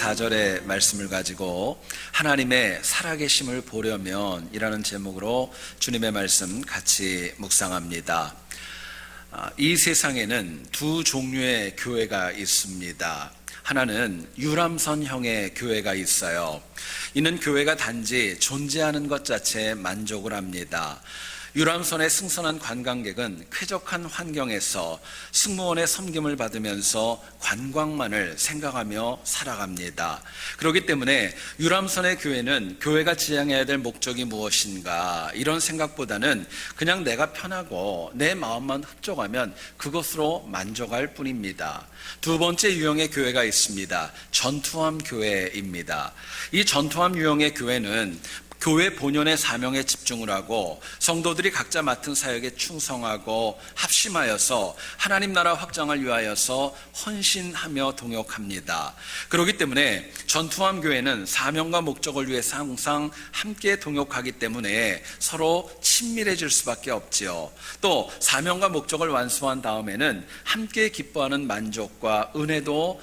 4절의 말씀을 가지고 하나님의 살아계심을 보려면 이라는 제목으로 주님의 말씀 같이 묵상합니다. 이 세상에는 두 종류의 교회가 있습니다. 하나는 유람선형의 교회가 있어요. 이는 교회가 단지 존재하는 것 자체에 만족을 합니다. 유람선에 승선한 관광객은 쾌적한 환경에서 승무원의 섬김을 받으면서 관광만을 생각하며 살아갑니다. 그렇기 때문에 유람선의 교회는 교회가 지향해야 될 목적이 무엇인가 이런 생각보다는 그냥 내가 편하고 내 마음만 흡족하면 그것으로 만족할 뿐입니다. 두 번째 유형의 교회가 있습니다. 전투함 교회입니다. 이 전투함 유형의 교회는 교회 본연의 사명에 집중을 하고 성도들이 각자 맡은 사역에 충성하고 합심하여서 하나님 나라 확장을 위하여서 헌신하며 동역합니다. 그렇기 때문에 전투함 교회는 사명과 목적을 위해서 항상 함께 동역하기 때문에 서로 친밀해질 수밖에 없지요. 또 사명과 목적을 완수한 다음에는 함께 기뻐하는 만족과 은혜도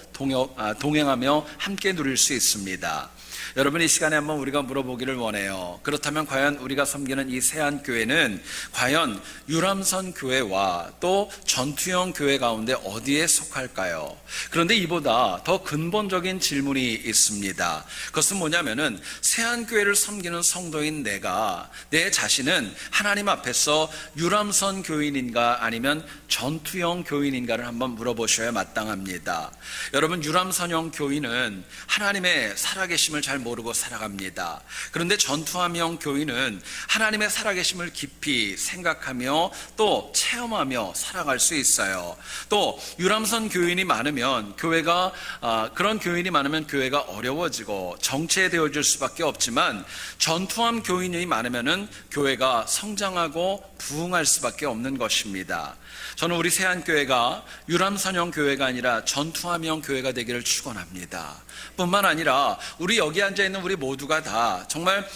동행하며 함께 누릴 수 있습니다. 여러분, 이 시간에 한번 우리가 물어보기를 원해요. 그렇다면 과연 우리가 섬기는 이 세안교회는 과연 유람선 교회와 또 전투형 교회 가운데 어디에 속할까요? 그런데 이보다 더 근본적인 질문이 있습니다. 그것은 뭐냐면은 세안교회를 섬기는 성도인 내 자신은 하나님 앞에서 유람선 교인인가 아니면 전투형 교인인가를 한번 물어보셔야 마땅합니다. 여러분, 유람선형 교인은 하나님의 살아계심을 잘 모르고 살아갑니다. 그런데 전투함형 교인은 하나님의 살아계심을 깊이 생각하며 또 체험하며 살아갈 수 있어요. 또 유람선 교인이 많으면 그런 교인이 많으면 교회가 어려워지고 정체되어질 수밖에 없지만 전투함 교인이 많으면은 교회가 성장하고 부흥할 수밖에 없는 것입니다. 저는 우리 세안교회가 유람선형 교회가 아니라 전투함형 교회가 되기를 축원합니다. 뿐만 아니라 우리 여기 앉아있는 우리 모두가 다 정말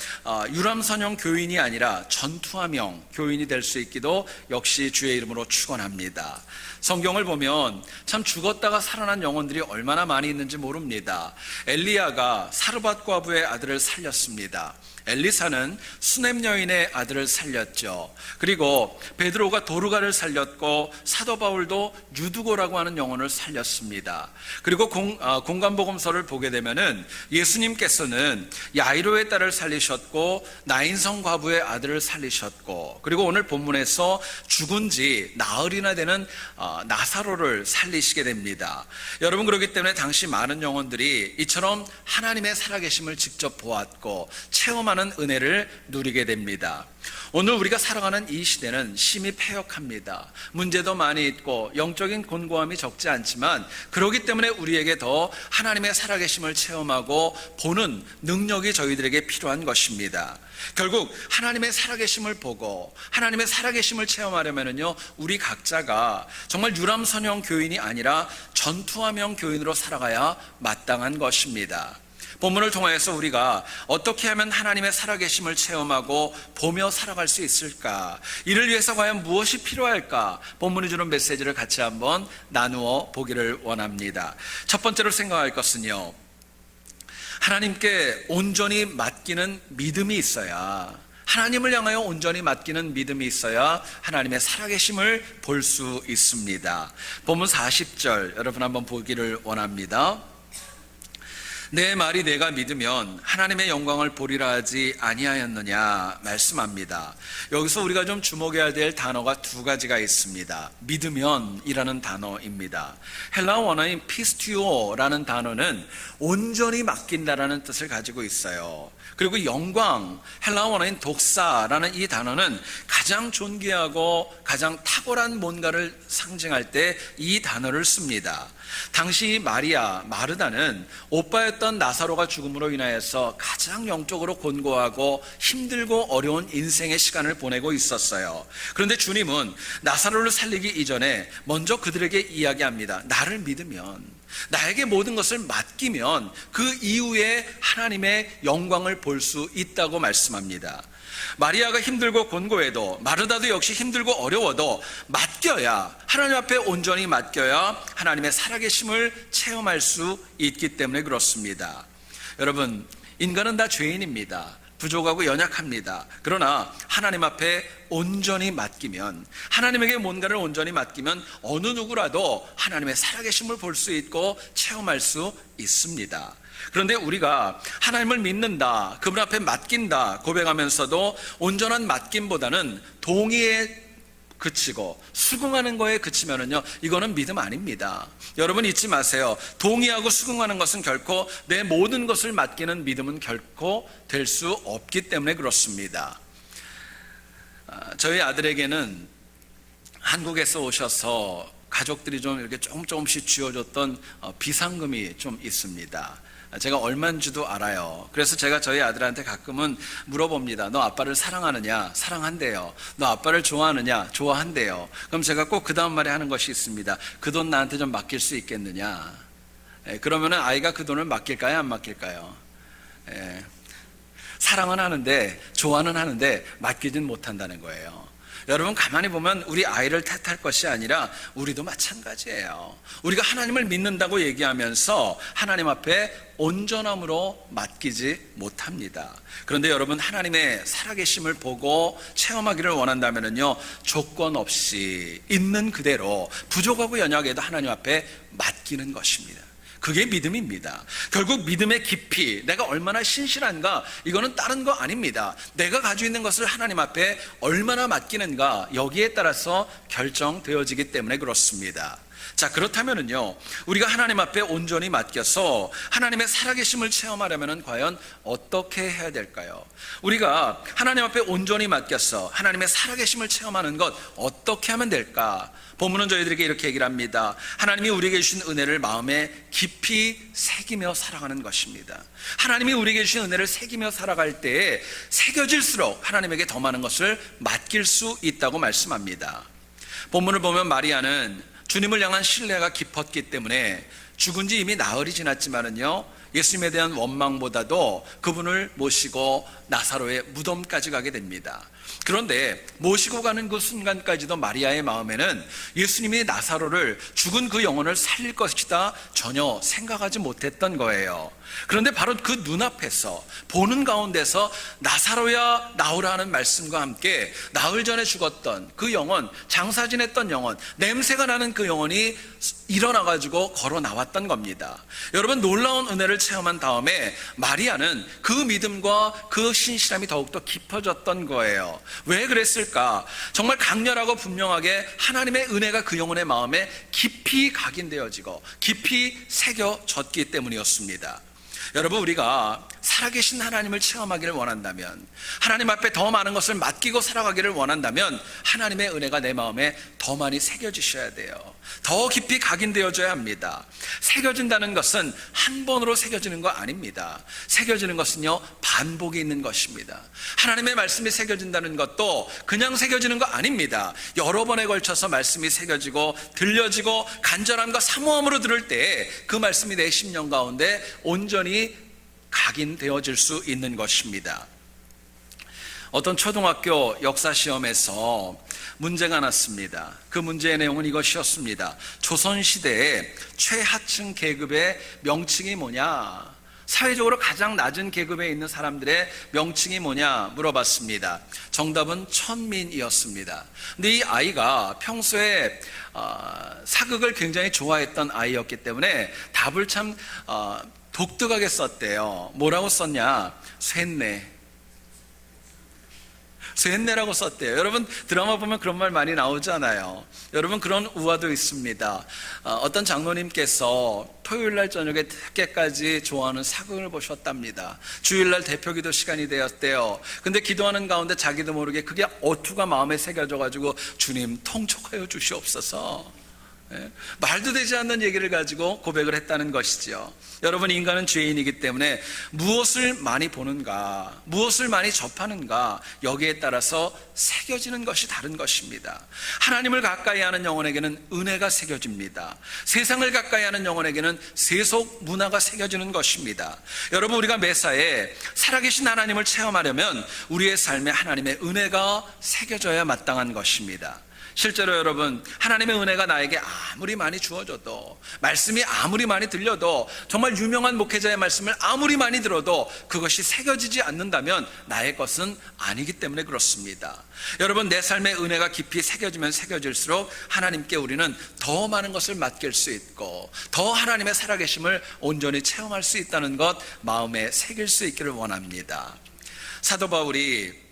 유람선형 교인이 아니라 전투함형 교인이 될 수 있기도 역시 주의 이름으로 축원합니다. 성경을 보면 참 죽었다가 살아난 영혼들이 얼마나 많이 있는지 모릅니다. 엘리야가 사르밧 과부의 아들을 살렸습니다. 엘리사는 수넴 여인의 아들을 살렸죠. 그리고 베드로가 도르가를 살렸고 사도 바울도 유두고라고 하는 영혼을 살렸습니다. 그리고 공관복음서를 보게 되면은 예수님께서는 야이로의 딸을 살리셨고 나인성 과부의 아들을 살리셨고, 그리고 오늘 본문에서 죽은 지 나흘이나 되는 나사로를 살리시게 됩니다. 여러분, 그렇기 때문에 당시 많은 영혼들이 이처럼 하나님의 살아계심을 직접 보았고 체험하는 은혜를 누리게 됩니다. 오늘 우리가 살아가는 이 시대는 심히 패역합니다. 문제도 많이 있고 영적인 곤고함이 적지 않지만 그렇기 때문에 우리에게 더 하나님의 살아계심을 체험하고 보는 능력이 저희들에게 필요한 것입니다. 결국 하나님의 살아계심을 보고 하나님의 살아계심을 체험하려면요, 우리 각자가 정말 유람선형 교인이 아니라 전투함형 교인으로 살아가야 마땅한 것입니다. 본문을 통해서 우리가 어떻게 하면 하나님의 살아계심을 체험하고 보며 살아갈 수 있을까? 이를 위해서 과연 무엇이 필요할까? 본문이 주는 메시지를 같이 한번 나누어 보기를 원합니다. 첫 번째로 생각할 것은요, 하나님께 온전히 맡기는 믿음이 있어야, 하나님을 향하여 온전히 맡기는 믿음이 있어야 하나님의 살아계심을 볼 수 있습니다. 본문 40절 여러분 한번 보기를 원합니다. 내 말이 내가 믿으면 하나님의 영광을 보리라 하지 아니하였느냐 말씀합니다. 여기서 우리가 좀 주목해야 될 단어가 두 가지가 있습니다. 믿으면이라는 단어입니다. 헬라어 원어인 피스티오라는 단어는 온전히 맡긴다라는 뜻을 가지고 있어요. 그리고 영광, 헬라어 원어인 독사라는 이 단어는 가장 존귀하고 가장 탁월한 뭔가를 상징할 때 이 단어를 씁니다. 당시 마르다는 오빠였던 나사로가 죽음으로 인하여서 가장 영적으로 곤고하고 힘들고 어려운 인생의 시간을 보내고 있었어요. 그런데 주님은 나사로를 살리기 이전에 먼저 그들에게 이야기합니다. 나를 믿으면, 나에게 모든 것을 맡기면 그 이후에 하나님의 영광을 볼 수 있다고 말씀합니다. 마리아가 힘들고 곤고해도, 마르다도 역시 힘들고 어려워도 맡겨야, 하나님 앞에 온전히 맡겨야 하나님의 살아계심을 체험할 수 있기 때문에 그렇습니다. 여러분, 인간은 다 죄인입니다. 부족하고 연약합니다. 그러나 하나님 앞에 온전히 맡기면, 하나님에게 뭔가를 온전히 맡기면 어느 누구라도 하나님의 살아계심을 볼 수 있고 체험할 수 있습니다. 그런데 우리가 하나님을 믿는다, 그분 앞에 맡긴다 고백하면서도 온전한 맡김보다는 동의에 그치고 수긍하는 거에 그치면은요, 이거는 믿음 아닙니다. 여러분 잊지 마세요. 동의하고 수긍하는 것은 결코, 내 모든 것을 맡기는 믿음은 결코 될 수 없기 때문에 그렇습니다. 저희 아들에게는 한국에서 오셔서 가족들이 좀 이렇게 조금씩 쥐어줬던 비상금이 좀 있습니다. 제가 얼마인지도 알아요. 그래서 제가 저희 아들한테 가끔은 물어봅니다. 너 아빠를 사랑하느냐? 사랑한대요. 너 아빠를 좋아하느냐? 좋아한대요. 그럼 제가 꼭 그 다음 말에 하는 것이 있습니다. 그 돈 나한테 좀 맡길 수 있겠느냐? 그러면 아이가 그 돈을 맡길까요? 안 맡길까요? 사랑은 하는데, 좋아는 하는데 맡기진 못한다는 거예요. 여러분, 가만히 보면 우리 아이를 탓할 것이 아니라 우리도 마찬가지예요. 우리가 하나님을 믿는다고 얘기하면서 하나님 앞에 온전함으로 맡기지 못합니다. 그런데 여러분, 하나님의 살아계심을 보고 체험하기를 원한다면요, 조건 없이 있는 그대로 부족하고 연약해도 하나님 앞에 맡기는 것입니다. 그게 믿음입니다. 결국 믿음의 깊이, 내가 얼마나 신실한가, 이거는 다른 거 아닙니다. 내가 가지고 있는 것을 하나님 앞에 얼마나 맡기는가, 여기에 따라서 결정되어지기 때문에 그렇습니다. 자, 그렇다면은요, 우리가 하나님 앞에 온전히 맡겨서 하나님의 살아계심을 체험하려면 과연 어떻게 해야 될까요? 우리가 하나님 앞에 온전히 맡겨서 하나님의 살아계심을 체험하는 것 어떻게 하면 될까? 본문은 저희들에게 이렇게 얘기를 합니다. 하나님이 우리에게 주신 은혜를 마음에 깊이 새기며 살아가는 것입니다. 하나님이 우리에게 주신 은혜를 새기며 살아갈 때에 새겨질수록 하나님에게 더 많은 것을 맡길 수 있다고 말씀합니다. 본문을 보면 마리아는 주님을 향한 신뢰가 깊었기 때문에 죽은 지 이미 나흘이 지났지만은요, 예수님에 대한 원망보다도 그분을 모시고 나사로의 무덤까지 가게 됩니다. 그런데 모시고 가는 그 순간까지도 마리아의 마음에는 예수님이 나사로를, 죽은 그 영혼을 살릴 것이다, 전혀 생각하지 못했던 거예요. 그런데 바로 그 눈앞에서, 보는 가운데서 나사로야 나오라 하는 말씀과 함께 나흘 전에 죽었던 그 영혼, 장사 지냈던 영혼, 냄새가 나는 그 영혼이 일어나가지고 걸어 나왔던 겁니다. 여러분, 놀라운 은혜를 체험한 다음에 마리아는 그 믿음과 그 신실함이 더욱더 깊어졌던 거예요. 왜 그랬을까? 정말 강렬하고 분명하게 하나님의 은혜가 그 영혼의 마음에 깊이 각인되어지고 깊이 새겨졌기 때문이었습니다. 여러분, 우리가 살아계신 하나님을 체험하기를 원한다면, 하나님 앞에 더 많은 것을 맡기고 살아가기를 원한다면 하나님의 은혜가 내 마음에 더 많이 새겨지셔야 돼요. 더 깊이 각인되어져야 합니다. 새겨진다는 것은 한 번으로 새겨지는 거 아닙니다. 새겨지는 것은요, 반복이 있는 것입니다. 하나님의 말씀이 새겨진다는 것도 그냥 새겨지는 거 아닙니다. 여러 번에 걸쳐서 말씀이 새겨지고 들려지고 간절함과 사모함으로 들을 때 그 말씀이 내 심령 가운데 온전히 각인되어질 수 있는 것입니다. 어떤 초등학교 역사시험에서 문제가 났습니다. 그 문제의 내용은 이것이었습니다. 조선시대의 최하층 계급의 명칭이 뭐냐, 사회적으로 가장 낮은 계급에 있는 사람들의 명칭이 뭐냐 물어봤습니다. 정답은 천민이었습니다. 근데 이 아이가 평소에 사극을 굉장히 좋아했던 아이였기 때문에 답을 참 독특하게 썼대요. 뭐라고 썼냐? 쇠뇌라고 썼대요. 여러분, 드라마 보면 그런 말 많이 나오잖아요. 여러분, 그런 우화도 있습니다. 어떤 장로님께서 토요일날 저녁에 늦게까지 좋아하는 사극을 보셨답니다. 주일날 대표기도 시간이 되었대요. 근데 기도하는 가운데 자기도 모르게 그게 어투가 마음에 새겨져가지고, 주님 통촉하여 주시옵소서. 말도 되지 않는 얘기를 가지고 고백을 했다는 것이죠. 여러분, 인간은 죄인이기 때문에 무엇을 많이 보는가, 무엇을 많이 접하는가, 여기에 따라서 새겨지는 것이 다른 것입니다. 하나님을 가까이 하는 영혼에게는 은혜가 새겨집니다. 세상을 가까이 하는 영혼에게는 세속 문화가 새겨지는 것입니다. 여러분, 우리가 매사에 살아계신 하나님을 체험하려면 우리의 삶에 하나님의 은혜가 새겨져야 마땅한 것입니다. 실제로 여러분, 하나님의 은혜가 나에게 아무리 많이 주어져도, 말씀이 아무리 많이 들려도, 정말 유명한 목회자의 말씀을 아무리 많이 들어도 그것이 새겨지지 않는다면 나의 것은 아니기 때문에 그렇습니다. 여러분, 내 삶의 은혜가 깊이 새겨지면 새겨질수록 하나님께 우리는 더 많은 것을 맡길 수 있고 더 하나님의 살아계심을 온전히 체험할 수 있다는 것 마음에 새길 수 있기를 원합니다. 사도 바울이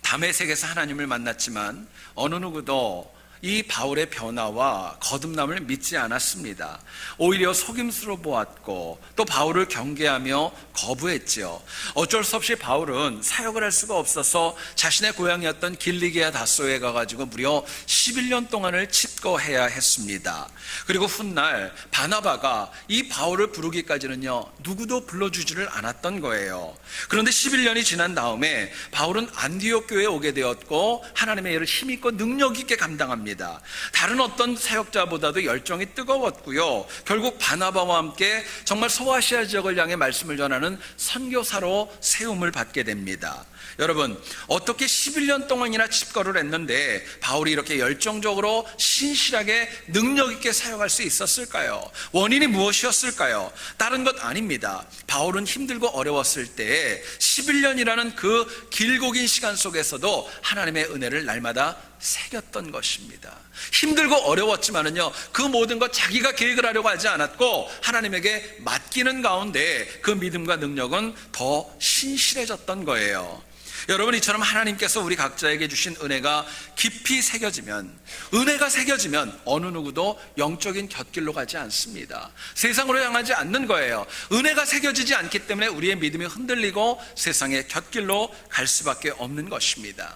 다메섹에서 하나님을 만났지만 어느 누구도 이 바울의 변화와 거듭남을 믿지 않았습니다. 오히려 속임수로 보았고 또 바울을 경계하며 거부했지요. 어쩔 수 없이 바울은 사역을 할 수가 없어서 자신의 고향이었던 길리기아 다소에 가가지고 무려 11년 동안을 칩거해야 했습니다. 그리고 훗날 바나바가 이 바울을 부르기까지는요, 누구도 불러주지를 않았던 거예요. 그런데 11년이 지난 다음에 바울은 안디옥 교회에 오게 되었고 하나님의 일을 힘있고 능력 있게 감당합니다. 다른 어떤 사역자보다도 열정이 뜨거웠고요, 결국 바나바와 함께 정말 소아시아 지역을 향해 말씀을 전하는 선교사로 세움을 받게 됩니다. 여러분, 어떻게 11년 동안이나 칩거를 했는데 바울이 이렇게 열정적으로 신실하게 능력 있게 사역할 수 있었을까요? 원인이 무엇이었을까요? 다른 것 아닙니다. 바울은 힘들고 어려웠을 때 11년이라는 그 길고 긴 시간 속에서도 하나님의 은혜를 날마다 새겼던 것입니다. 힘들고 어려웠지만은요, 그 모든 것 자기가 계획을 하려고 하지 않았고 하나님에게 맡기는 가운데 그 믿음과 능력은 더 신실해졌던 거예요. 여러분, 이처럼 하나님께서 우리 각자에게 주신 은혜가 깊이 새겨지면, 은혜가 새겨지면 어느 누구도 영적인 곁길로 가지 않습니다. 세상으로 향하지 않는 거예요. 은혜가 새겨지지 않기 때문에 우리의 믿음이 흔들리고 세상의 곁길로 갈 수밖에 없는 것입니다.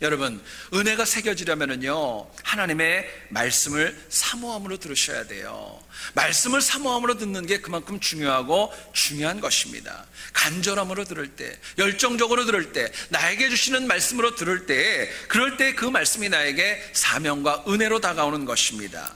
여러분, 은혜가 새겨지려면요, 하나님의 말씀을 사모함으로 들으셔야 돼요. 말씀을 사모함으로 듣는 게 그만큼 중요하고 중요한 것입니다. 간절함으로 들을 때, 열정적으로 들을 때, 나에게 주시는 말씀으로 들을 때, 그럴 때 그 말씀이 나에게 사명과 은혜로 다가오는 것입니다.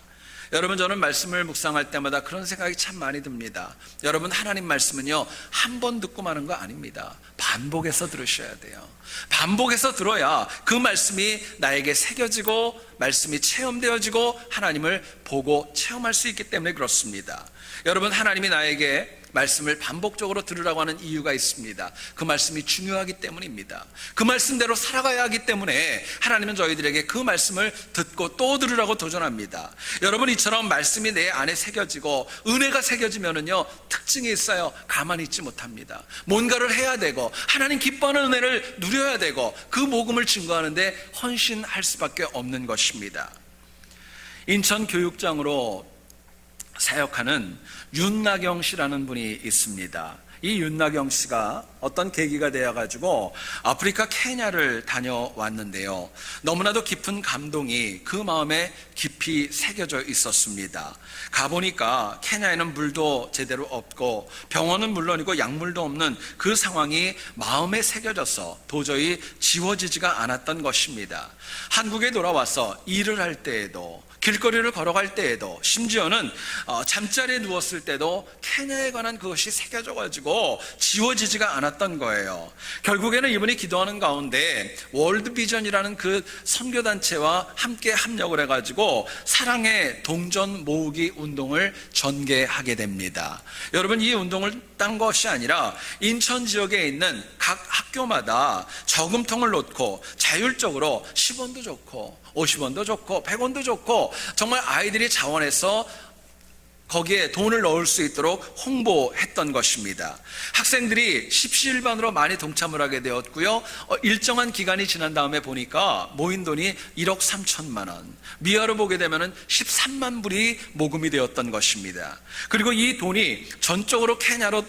여러분, 저는 말씀을 묵상할 때마다 그런 생각이 참 많이 듭니다. 여러분, 하나님 말씀은요, 한 번 듣고 마는 거 아닙니다. 반복해서 들으셔야 돼요. 반복해서 들어야 그 말씀이 나에게 새겨지고 말씀이 체험되어지고 하나님을 보고 체험할 수 있기 때문에 그렇습니다. 여러분, 하나님이 나에게 말씀을 반복적으로 들으라고 하는 이유가 있습니다. 그 말씀이 중요하기 때문입니다. 그 말씀대로 살아가야 하기 때문에 하나님은 저희들에게 그 말씀을 듣고 또 들으라고 도전합니다. 여러분, 이처럼 말씀이 내 안에 새겨지고 은혜가 새겨지면은요, 특징이 있어요. 가만히 있지 못합니다. 뭔가를 해야 되고 하나님 기뻐하는 은혜를 누려야 되고 그 복음을 증거하는데 헌신할 수밖에 없는 것입니다. 인천교육장으로 사역하는 윤나경 씨라는 분이 있습니다. 이 윤나경 씨가 어떤 계기가 되어가지고 아프리카 케냐를 다녀왔는데요, 너무나도 깊은 감동이 그 마음에 깊이 새겨져 있었습니다. 가보니까 케냐에는 물도 제대로 없고 병원은 물론이고 약물도 없는 그 상황이 마음에 새겨져서 도저히 지워지지가 않았던 것입니다. 한국에 돌아와서 일을 할 때에도, 길거리를 걸어갈 때에도, 심지어는 잠자리에 누웠을 때도 케냐에 관한 그것이 새겨져가지고 지워지지가 않았던 거예요. 결국에는 이분이 기도하는 가운데 월드비전이라는 그 선교단체와 함께 합력을 해가지고 사랑의 동전 모으기 운동을 전개하게 됩니다. 여러분, 이 운동을 딴 것이 아니라 인천 지역에 있는 각 학교마다 저금통을 놓고 자율적으로 10원도 좋고 50원도 좋고 100원도 좋고 정말 아이들이 자원해서 거기에 돈을 넣을 수 있도록 홍보했던 것입니다. 학생들이 십시일반으로 많이 동참을 하게 되었고요, 일정한 기간이 지난 다음에 보니까 모인 돈이 1억 3천만 원, 미화로 보게 되면 13만 불이 모금이 되었던 것입니다. 그리고 이 돈이 전적으로 케냐로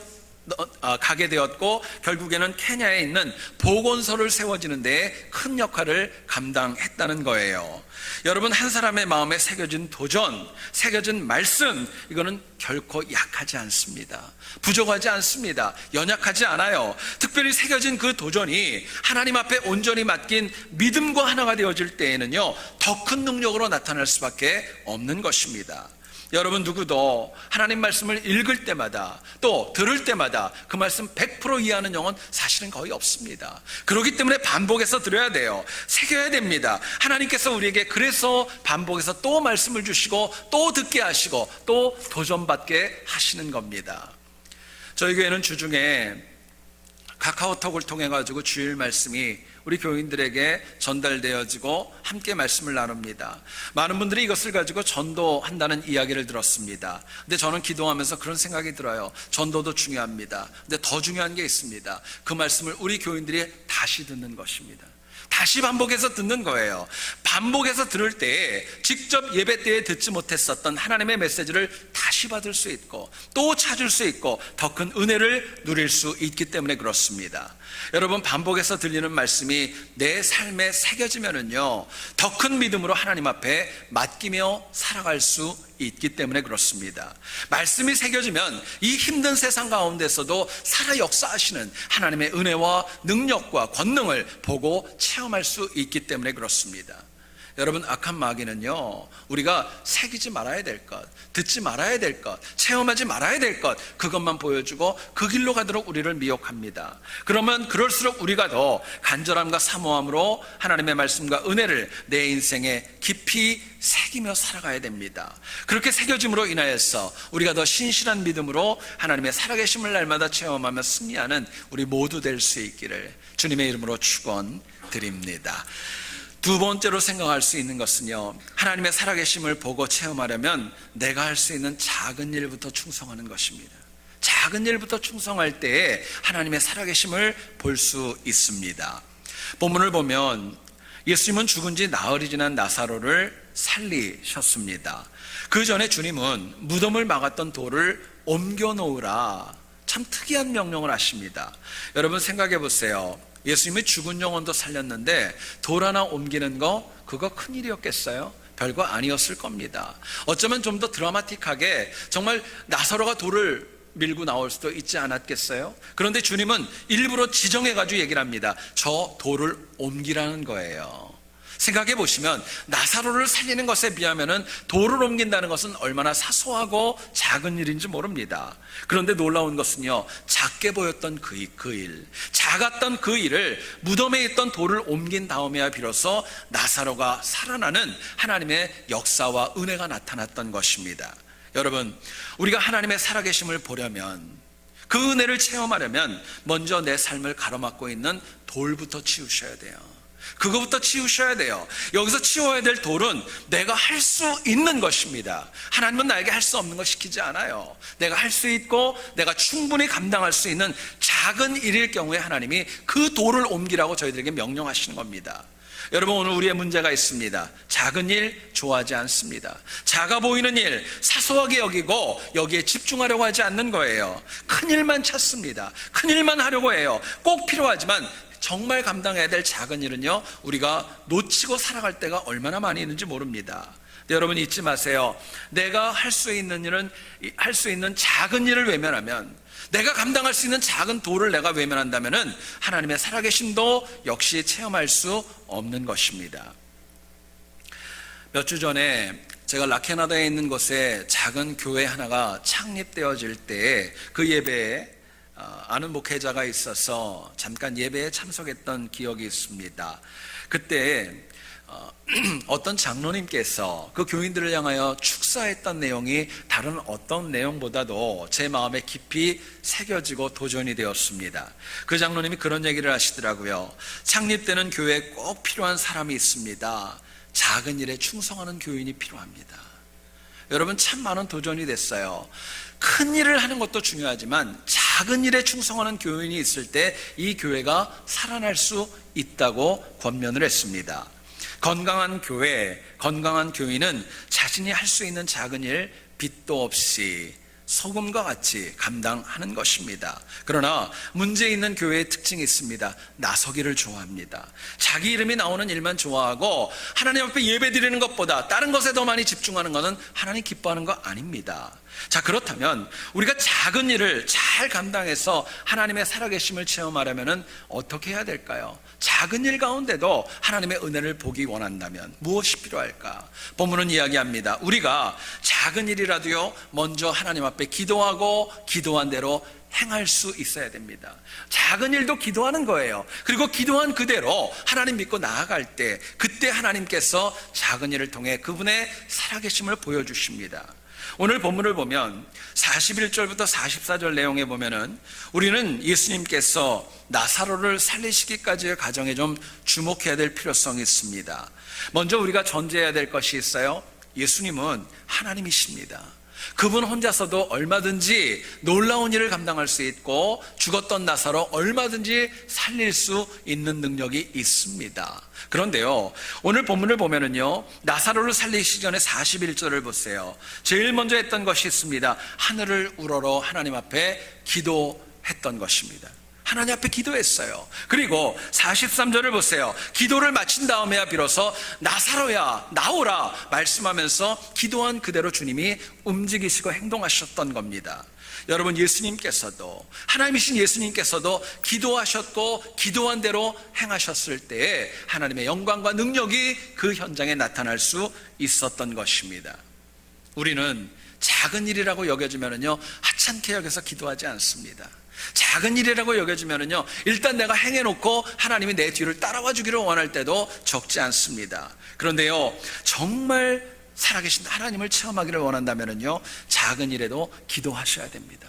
가게 되었고 결국에는 케냐에 있는 보건소를 세워지는 데에 큰 역할을 감당했다는 거예요. 여러분, 한 사람의 마음에 새겨진 도전, 새겨진 말씀, 이거는 결코 약하지 않습니다. 부족하지 않습니다. 연약하지 않아요. 특별히 새겨진 그 도전이 하나님 앞에 온전히 맡긴 믿음과 하나가 되어질 때에는요, 더 큰 능력으로 나타날 수밖에 없는 것입니다. 여러분, 누구도 하나님 말씀을 읽을 때마다 또 들을 때마다 그 말씀 100% 이해하는 영혼 사실은 거의 없습니다. 그렇기 때문에 반복해서 들어야 돼요. 새겨야 됩니다. 하나님께서 우리에게 그래서 반복해서 또 말씀을 주시고 또 듣게 하시고 또 도전받게 하시는 겁니다. 저희 교회는 주중에 카카오톡을 통해 가지고 주일 말씀이 우리 교인들에게 전달되어지고 함께 말씀을 나눕니다. 많은 분들이 이것을 가지고 전도한다는 이야기를 들었습니다. 근데 저는 기도하면서 그런 생각이 들어요. 전도도 중요합니다. 근데 더 중요한 게 있습니다. 그 말씀을 우리 교인들이 다시 듣는 것입니다. 다시 반복해서 듣는 거예요. 반복해서 들을 때에 직접 예배 때에 듣지 못했었던 하나님의 메시지를 다시 받을 수 있고 또 찾을 수 있고 더 큰 은혜를 누릴 수 있기 때문에 그렇습니다. 여러분, 반복해서 들리는 말씀이 내 삶에 새겨지면은요, 더 큰 믿음으로 하나님 앞에 맡기며 살아갈 수 있기 때문에 그렇습니다. 말씀이 새겨지면 이 힘든 세상 가운데서도 살아 역사하시는 하나님의 은혜와 능력과 권능을 보고 체험할 수 있기 때문에 그렇습니다. 여러분, 악한 마귀는요, 우리가 새기지 말아야 될 것, 듣지 말아야 될 것, 체험하지 말아야 될 것, 그것만 보여주고 그 길로 가도록 우리를 미혹합니다. 그러면 그럴수록 우리가 더 간절함과 사모함으로 하나님의 말씀과 은혜를 내 인생에 깊이 새기며 살아가야 됩니다. 그렇게 새겨짐으로 인하여서 우리가 더 신실한 믿음으로 하나님의 살아계심을 날마다 체험하며 승리하는 우리 모두 될 수 있기를 주님의 이름으로 축원드립니다. 두 번째로 생각할 수 있는 것은요, 하나님의 살아계심을 보고 체험하려면 내가 할 수 있는 작은 일부터 충성하는 것입니다. 작은 일부터 충성할 때에 하나님의 살아계심을 볼 수 있습니다. 본문을 보면 예수님은 죽은 지 나흘이 지난 나사로를 살리셨습니다. 그 전에 주님은 무덤을 막았던 돌을 옮겨 놓으라, 참 특이한 명령을 하십니다. 여러분, 생각해 보세요. 예수님이 죽은 영혼도 살렸는데 돌 하나 옮기는 거, 그거 큰일이었겠어요? 별거 아니었을 겁니다. 어쩌면 좀 더 드라마틱하게 정말 나사로가 돌을 밀고 나올 수도 있지 않았겠어요? 그런데 주님은 일부러 지정해가지고 얘기를 합니다. 저 돌을 옮기라는 거예요. 생각해 보시면 나사로를 살리는 것에 비하면 돌을 옮긴다는 것은 얼마나 사소하고 작은 일인지 모릅니다. 그런데 놀라운 것은요, 작게 보였던 그 일, 작았던 그 일을 무덤에 있던 돌을 옮긴 다음에야 비로소 나사로가 살아나는 하나님의 역사와 은혜가 나타났던 것입니다. 여러분, 우리가 하나님의 살아계심을 보려면, 그 은혜를 체험하려면 먼저 내 삶을 가로막고 있는 돌부터 치우셔야 돼요. 그거부터 치우셔야 돼요. 여기서 치워야 될 돌은 내가 할 수 있는 것입니다. 하나님은 나에게 할 수 없는 거 시키지 않아요. 내가 할 수 있고 내가 충분히 감당할 수 있는 작은 일일 경우에 하나님이 그 돌을 옮기라고 저희들에게 명령하시는 겁니다. 여러분, 오늘 우리의 문제가 있습니다. 작은 일 좋아하지 않습니다. 작아 보이는 일 사소하게 여기고 여기에 집중하려고 하지 않는 거예요. 큰 일만 찾습니다. 큰 일만 하려고 해요. 꼭 필요하지만 정말 감당해야 될 작은 일은요, 우리가 놓치고 살아갈 때가 얼마나 많이 있는지 모릅니다. 여러분, 잊지 마세요. 내가 할 수 있는 일은, 할 수 있는 작은 일을 외면하면, 내가 감당할 수 있는 작은 돌을 내가 외면한다면 하나님의 살아계심도 역시 체험할 수 없는 것입니다. 몇 주 전에 제가 라케나다에 있는 곳에 작은 교회 하나가 창립되어질 때 그 예배에 아는 목회자가 있어서 잠깐 예배에 참석했던 기억이 있습니다. 그때 어떤 장로님께서 그 교인들을 향하여 축사했던 내용이 다른 어떤 내용보다도 제 마음에 깊이 새겨지고 도전이 되었습니다. 그 장로님이 그런 얘기를 하시더라고요. 창립되는 교회에 꼭 필요한 사람이 있습니다. 작은 일에 충성하는 교인이 필요합니다. 여러분, 참 많은 도전이 됐어요. 큰 일을 하는 것도 중요하지만 작은 일에 충성하는 교인이 있을 때 이 교회가 살아날 수 있다고 권면을 했습니다. 건강한 교회, 건강한 교인은 자신이 할 수 있는 작은 일 빚도 없이 소금과 같이 감당하는 것입니다. 그러나 문제 있는 교회의 특징이 있습니다. 나서기를 좋아합니다. 자기 이름이 나오는 일만 좋아하고 하나님 앞에 예배 드리는 것보다 다른 것에 더 많이 집중하는 것은 하나님 기뻐하는 거 아닙니다. 자, 그렇다면 우리가 작은 일을 잘 감당해서 하나님의 살아계심을 체험하려면 어떻게 해야 될까요? 작은 일 가운데도 하나님의 은혜를 보기 원한다면 무엇이 필요할까? 본문은 이야기합니다. 우리가 작은 일이라도요, 먼저 하나님 앞에 기도하고 기도한 대로 행할 수 있어야 됩니다. 작은 일도 기도하는 거예요. 그리고 기도한 그대로 하나님 믿고 나아갈 때, 그때 하나님께서 작은 일을 통해 그분의 살아계심을 보여주십니다. 오늘 본문을 보면 41절부터 44절 내용에 보면은 우리는 예수님께서 나사로를 살리시기까지의 과정에 좀 주목해야 될 필요성이 있습니다. 먼저 우리가 전제해야 될 것이 있어요. 예수님은 하나님이십니다. 그분 혼자서도 얼마든지 놀라운 일을 감당할 수 있고 죽었던 나사로 얼마든지 살릴 수 있는 능력이 있습니다. 그런데요, 오늘 본문을 보면은요, 나사로를 살리시기 전에 41절을 보세요. 제일 먼저 했던 것이 있습니다. 하늘을 우러러 하나님 앞에 기도했던 것입니다. 하나님 앞에 기도했어요. 그리고 43절을 보세요. 기도를 마친 다음에야 비로소 나사로야 나오라 말씀하면서 기도한 그대로 주님이 움직이시고 행동하셨던 겁니다. 여러분, 예수님께서도, 하나님이신 예수님께서도 기도하셨고 기도한 대로 행하셨을 때에 하나님의 영광과 능력이 그 현장에 나타날 수 있었던 것입니다. 우리는 작은 일이라고 여겨지면은요, 하찮게 여겨서 기도하지 않습니다. 작은 일이라고 여겨지면은요, 일단 내가 행해놓고 하나님이 내 뒤를 따라와 주기를 원할 때도 적지 않습니다. 그런데요, 정말 살아계신 하나님을 체험하기를 원한다면은요, 작은 일에도 기도하셔야 됩니다.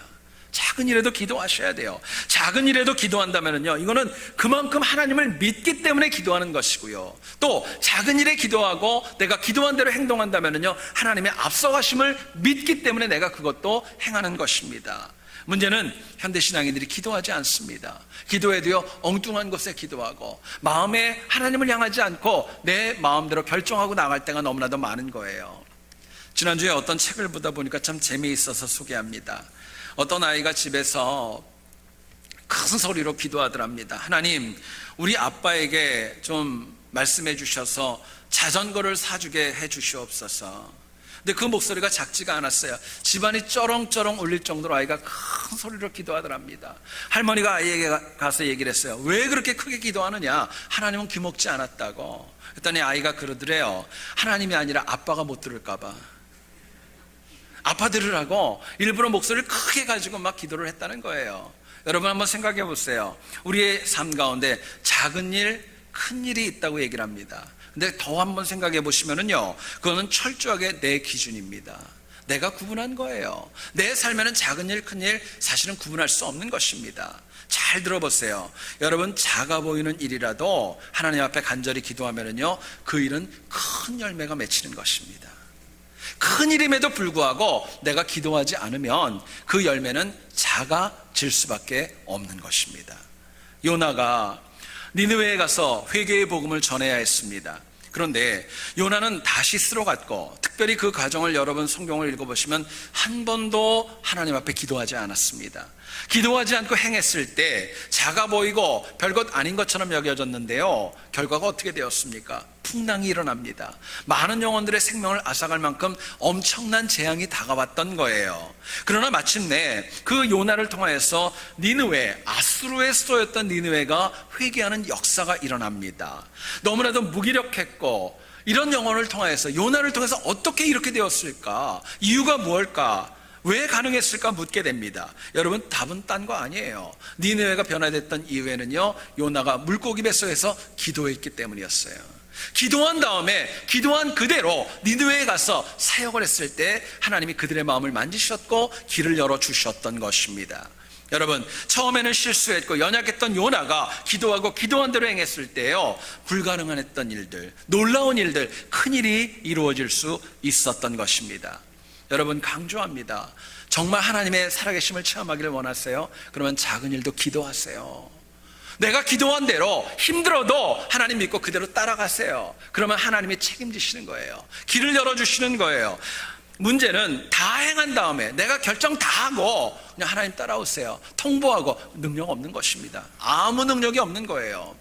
작은 일에도 기도하셔야 돼요. 작은 일에도 기도한다면은요, 이거는 그만큼 하나님을 믿기 때문에 기도하는 것이고요. 또 작은 일에 기도하고 내가 기도한 대로 행동한다면은요, 하나님의 앞서가심을 믿기 때문에 내가 그것도 행하는 것입니다. 문제는 현대신앙인들이 기도하지 않습니다. 기도해도요, 엉뚱한 곳에 기도하고 마음에 하나님을 향하지 않고 내 마음대로 결정하고 나갈 때가 너무나도 많은 거예요. 지난주에 어떤 책을 보다 보니까 참 재미있어서 소개합니다. 어떤 아이가 집에서 큰 소리로 기도하더랍니다. 하나님, 우리 아빠에게 좀 말씀해 주셔서 자전거를 사주게 해 주시옵소서. 근데 그 목소리가 작지가 않았어요. 집안이 쩌렁쩌렁 울릴 정도로 아이가 큰 소리로 기도하더랍니다. 할머니가 아이에게 가서 얘기를 했어요. 왜 그렇게 크게 기도하느냐? 하나님은 귀먹지 않았다고. 그랬더니 아이가 그러더래요. 하나님이 아니라 아빠가 못 들을까 봐. 아빠 들으라고 일부러 목소리를 크게 가지고 막 기도를 했다는 거예요. 여러분, 한번 생각해 보세요. 우리의 삶 가운데 작은 일, 큰 일이 있다고 얘기를 합니다. 근데 더 한번 생각해 보시면은요, 그거는 철저하게 내 기준입니다. 내가 구분한 거예요. 내 삶에는 작은 일, 큰 일 사실은 구분할 수 없는 것입니다. 잘 들어보세요. 여러분, 작아 보이는 일이라도 하나님 앞에 간절히 기도하면은요, 그 일은 큰 열매가 맺히는 것입니다. 큰 일임에도 불구하고 내가 기도하지 않으면 그 열매는 작아질 수밖에 없는 것입니다. 요나가 니느웨에 가서 회개의 복음을 전해야 했습니다. 그런데 요나는 다시스로 갔고, 특별히 그 과정을 여러분 성경을 읽어보시면 한 번도 하나님 앞에 기도하지 않았습니다. 기도하지 않고 행했을 때 작아 보이고 별것 아닌 것처럼 여겨졌는데요, 결과가 어떻게 되었습니까? 풍랑이 일어납니다. 많은 영혼들의 생명을 앗아갈 만큼 엄청난 재앙이 다가왔던 거예요. 그러나 마침내 그 요나를 통하여서 니느웨, 아수르의 수도였던 니느웨가 회개하는 역사가 일어납니다. 너무나도 무기력했고, 이런 영혼을 통하여서, 요나를 통해서 어떻게 이렇게 되었을까? 이유가 무엇일까? 왜 가능했을까 묻게 됩니다. 여러분, 답은 딴 거 아니에요. 니느웨가 변화됐던 이유에는요, 요나가 물고기 뱃속에서 기도했기 때문이었어요. 기도한 다음에 기도한 그대로 니느웨에 가서 사역을 했을 때 하나님이 그들의 마음을 만지셨고 길을 열어주셨던 것입니다. 여러분, 처음에는 실수했고 연약했던 요나가 기도하고 기도한 대로 행했을 때요, 불가능한 했던 일들, 놀라운 일들, 큰일이 이루어질 수 있었던 것입니다. 여러분, 강조합니다. 정말 하나님의 살아계심을 체험하기를 원하세요? 그러면 작은 일도 기도하세요. 내가 기도한 대로 힘들어도 하나님 믿고 그대로 따라가세요. 그러면 하나님이 책임지시는 거예요. 길을 열어주시는 거예요. 문제는 다 행한 다음에 내가 결정 다 하고 그냥 하나님 따라오세요, 통보하고, 능력 없는 것입니다. 아무 능력이 없는 거예요.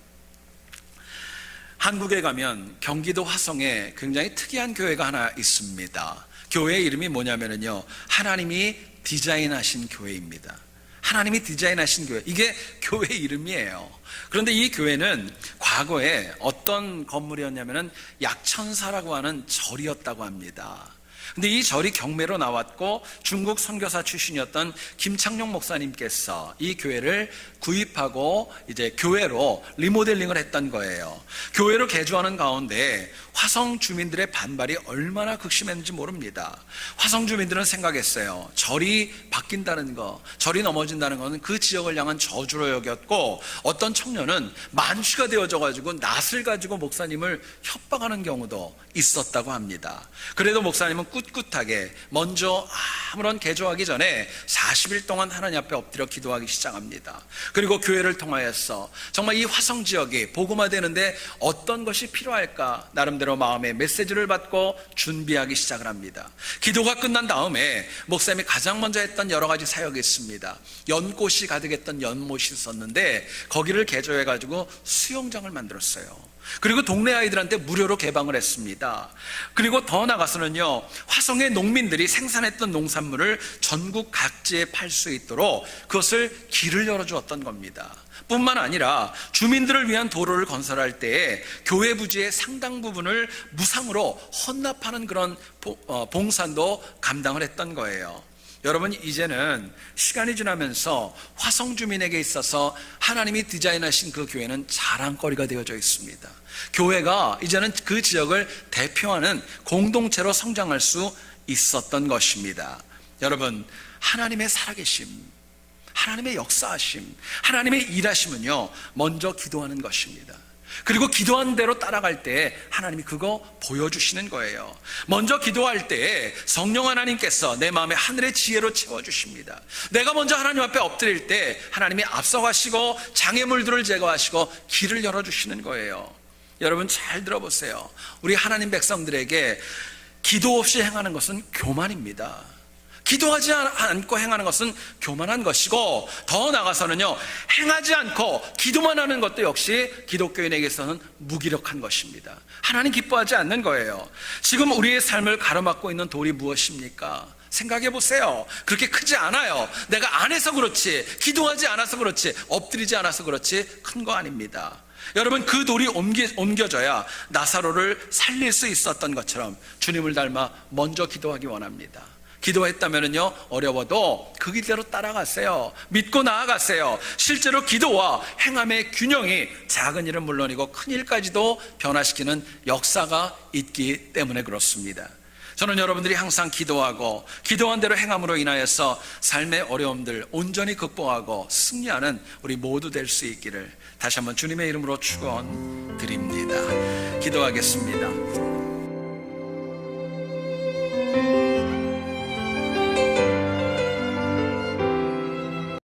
한국에 가면 경기도 화성에 굉장히 특이한 교회가 하나 있습니다. 교회 이름이 뭐냐면요, 하나님이 디자인하신 교회입니다. 하나님이 디자인하신 교회, 이게 교회 이름이에요. 그런데 이 교회는 과거에 어떤 건물이었냐면은 약천사라고 하는 절이었다고 합니다. 근데 이 절이 경매로 나왔고 중국 선교사 출신이었던 김창룡 목사님께서 이 교회를 구입하고 이제 교회로 리모델링을 했던 거예요. 교회로 개조하는 가운데 화성 주민들의 반발이 얼마나 극심했는지 모릅니다. 화성 주민들은 생각했어요. 절이 바뀐다는 거, 절이 넘어진다는 것은 그 지역을 향한 저주로 여겼고, 어떤 청년은 만취가 되어져 가지고 낫을 가지고 목사님을 협박하는 경우도 있었다고 합니다. 그래도 목사님은 꿋꿋하게 먼저 아무런 개조하기 전에 40일 동안 하나님 앞에 엎드려 기도하기 시작합니다. 그리고 교회를 통하여서 정말 이 화성 지역이 복음화되는데 어떤 것이 필요할까 나름대로 마음의 메시지를 받고 준비하기 시작을 합니다. 기도가 끝난 다음에 목사님이 가장 먼저 했던 여러 가지 사역이 있습니다. 연꽃이 가득했던 연못이 있었는데 거기를 개조해 가지고 수영장을 만들었어요. 그리고 동네 아이들한테 무료로 개방을 했습니다. 그리고 더 나가서는요, 화성의 농민들이 생산했던 농산물을 전국 각지에 팔 수 있도록 그것을 길을 열어주었던 겁니다. 뿐만 아니라 주민들을 위한 도로를 건설할 때에 교회 부지의 상당 부분을 무상으로 헌납하는 그런 봉산도 감당을 했던 거예요. 여러분, 이제는 시간이 지나면서 화성 주민에게 있어서 하나님이 디자인하신 그 교회는 자랑거리가 되어져 있습니다. 교회가 이제는 그 지역을 대표하는 공동체로 성장할 수 있었던 것입니다. 여러분, 하나님의 살아계심, 하나님의 역사하심, 하나님의 일하심은요, 먼저 기도하는 것입니다. 그리고 기도한 대로 따라갈 때 하나님이 그거 보여주시는 거예요. 먼저 기도할 때 성령 하나님께서 내 마음에 하늘의 지혜로 채워주십니다. 내가 먼저 하나님 앞에 엎드릴 때 하나님이 앞서가시고 장애물들을 제거하시고 길을 열어주시는 거예요. 여러분, 잘 들어보세요. 우리 하나님 백성들에게 기도 없이 행하는 것은 교만입니다. 기도하지 않고 행하는 것은 교만한 것이고, 더 나아가서는요, 행하지 않고 기도만 하는 것도 역시 기독교인에게서는 무기력한 것입니다. 하나님 기뻐하지 않는 거예요. 지금 우리의 삶을 가로막고 있는 돌이 무엇입니까? 생각해 보세요. 그렇게 크지 않아요. 내가 안 해서 그렇지, 기도하지 않아서 그렇지, 엎드리지 않아서 그렇지 큰 거 아닙니다. 여러분, 그 돌이 옮겨져야 나사로를 살릴 수 있었던 것처럼 주님을 닮아 먼저 기도하기 원합니다. 기도했다면요, 어려워도 그 길대로 따라가세요. 믿고 나아가세요. 실제로 기도와 행함의 균형이 작은 일은 물론이고 큰 일까지도 변화시키는 역사가 있기 때문에 그렇습니다. 저는 여러분들이 항상 기도하고 기도한 대로 행함으로 인하여서 삶의 어려움들 온전히 극복하고 승리하는 우리 모두 될 수 있기를 다시 한번 주님의 이름으로 축원드립니다. 기도하겠습니다.